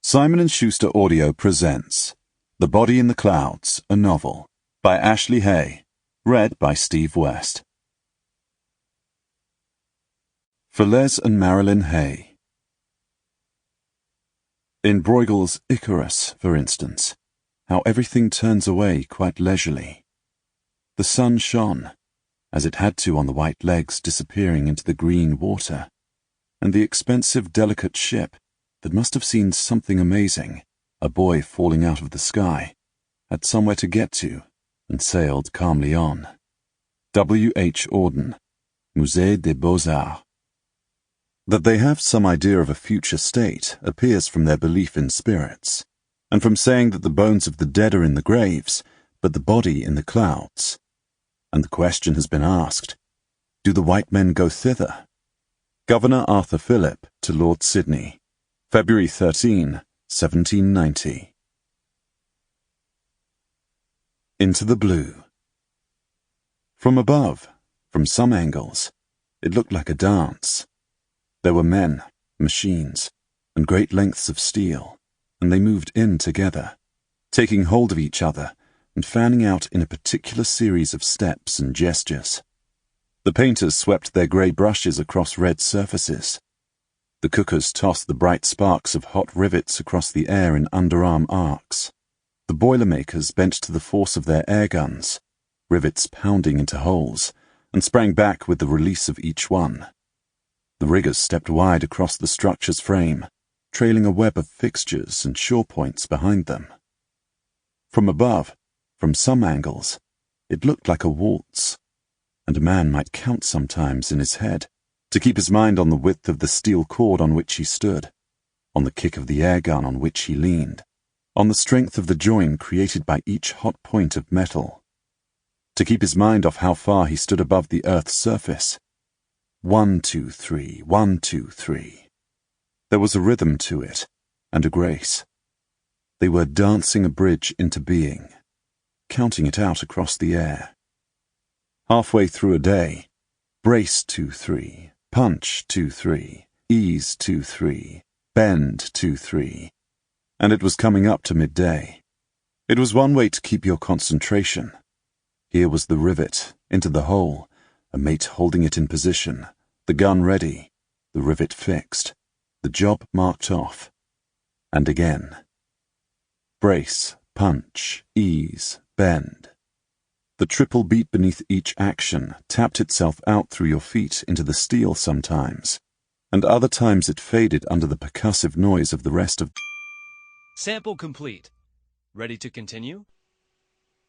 Simon & Schuster Audio presents The Body in the Clouds, a novel, by Ashley Hay, read by Steve West. For Les and Marilyn Hay. In Bruegel's Icarus, for instance, how everything turns away quite leisurely. The sun shone, as it had to on the white legs disappearing into the green water, and the expensive, delicate ship that must have seen something amazing, a boy falling out of the sky, had somewhere to get to, and sailed calmly on. W. H. Auden, Musée des Beaux-Arts. That they have some idea of a future state appears from their belief in spirits, and from saying that the bones of the dead are in the graves, but the body in the clouds. And the question has been asked, do the white men go thither? Governor Arthur Phillip to Lord Sydney, February 13, 1790. Into the blue. From above, from some angles, it looked like a dance. There were men, machines, and great lengths of steel, and they moved in together, taking hold of each other and fanning out in a particular series of steps and gestures. The painters swept their grey brushes across red surfaces. The cookers tossed the bright sparks of hot rivets across the air in underarm arcs. The boilermakers bent to the force of their air guns, rivets pounding into holes, and sprang back with the release of each one. The riggers stepped wide across the structure's frame, trailing a web of fixtures and shore points behind them. From above, from some angles, it looked like a waltz, and a man might count sometimes in his head, to keep his mind on the width of the steel cord on which he stood, on the kick of the air gun on which he leaned, on the strength of the join created by each hot point of metal, to keep his mind off how far he stood above the earth's surface. 1, 2, 3, 1, 2, 3. There was a rhythm to it, and a grace. They were dancing a bridge into being, counting it out across the air. Halfway through a day, brace 2, 3, punch 2, 3, ease 2, 3, bend 2, 3, and it was coming up to midday. It was one way to keep your concentration. Here was the rivet, into the hole, a mate holding it in position, the gun ready, the rivet fixed, the job marked off. And again. Brace, punch, ease, bend. The triple beat beneath each action tapped itself out through your feet into the steel sometimes, and other times it faded under the percussive noise of the rest of... Sample complete. Ready to continue?